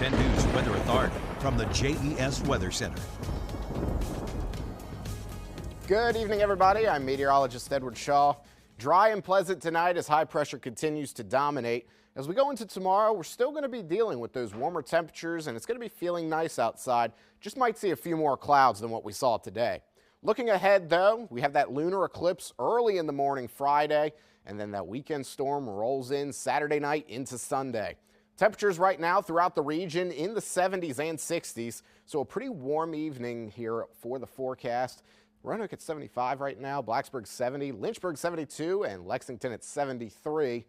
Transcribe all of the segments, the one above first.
10 News Weather Authority from the JES Weather Center. Good evening, everybody. I'm meteorologist Edward Shaw. Dry and pleasant tonight as high pressure continues to dominate. As we go into tomorrow, we're still going to be dealing with those warmer temperatures, and it's going to be feeling nice outside. Just might see a few more clouds than what we saw today. Looking ahead, though, we have that lunar eclipse early in the morning Friday, and then that weekend storm rolls in Saturday night into Sunday. Temperatures right now throughout the region in the 70s and 60s, so a pretty warm evening here for the forecast. Roanoke at 75 right now, Blacksburg 70, Lynchburg 72, and Lexington at 73.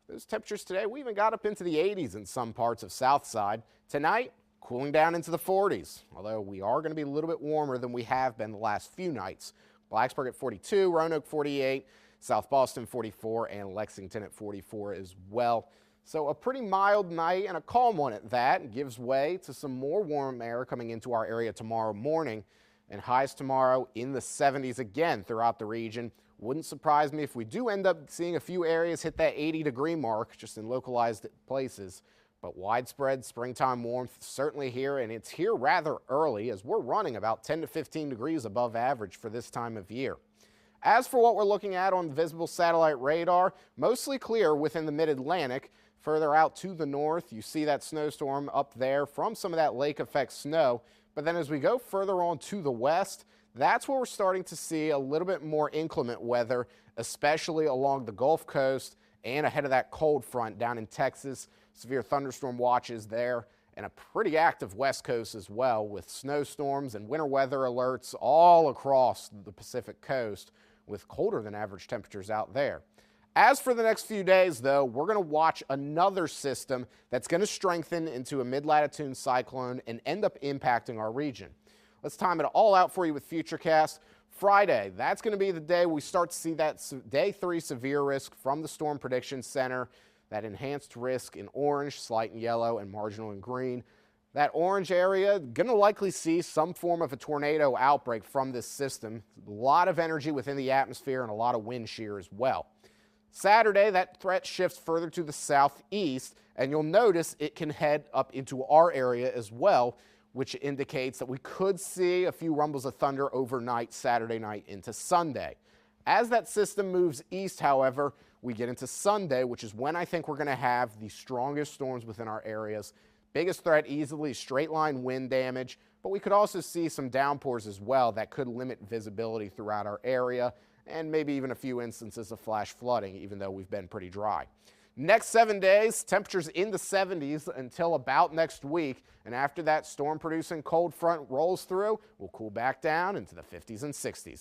Those temperatures today, we even got up into the 80s in some parts of Southside. Tonight, cooling down into the 40s, although we are going to be a little bit warmer than we have been the last few nights. Blacksburg at 42, Roanoke 48, South Boston 44, and Lexington at 44 as well. So a pretty mild night and a calm one at that. Gives way to some more warm air coming into our area tomorrow morning. And highs tomorrow in the 70s again throughout the region. Wouldn't surprise me if we do end up seeing a few areas hit that 80-degree mark just in localized places. But widespread springtime warmth certainly here, and it's here rather early as we're running about 10 to 15 degrees above average for this time of year. As for what we're looking at on visible satellite radar, mostly clear within the mid-Atlantic. Further out to the north, you see that snowstorm up there from some of that lake effect snow. But then as we go further on to the west, that's where we're starting to see a little bit more inclement weather, especially along the Gulf Coast and ahead of that cold front down in Texas. Severe thunderstorm watches there and a pretty active west coast as well, with snowstorms and winter weather alerts all across the Pacific coast with colder than average temperatures out there. As for the next few days, though, we're going to watch another system that's going to strengthen into a mid-latitude cyclone and end up impacting our region. Let's time it all out for you with Futurecast. Friday, that's going to be the day we start to see that day 3 severe risk from the Storm Prediction Center. That enhanced risk in orange, slight in yellow, and marginal in green. That orange area, going to likely see some form of a tornado outbreak from this system. A lot of energy within the atmosphere and a lot of wind shear as well. Saturday, that threat shifts further to the southeast, and you'll notice it can head up into our area as well, which indicates that we could see a few rumbles of thunder overnight Saturday night into Sunday. As that system moves east, however, we get into Sunday, which is when I think we're going to have the strongest storms within our areas. Biggest threat easily straight line wind damage, but we could also see some downpours as well that could limit visibility throughout our area, and maybe even a few instances of flash flooding, even though we've been pretty dry. Next 7 days, temperatures in the 70s until about next week, and after that storm-producing cold front rolls through, we'll cool back down into the 50s and 60s.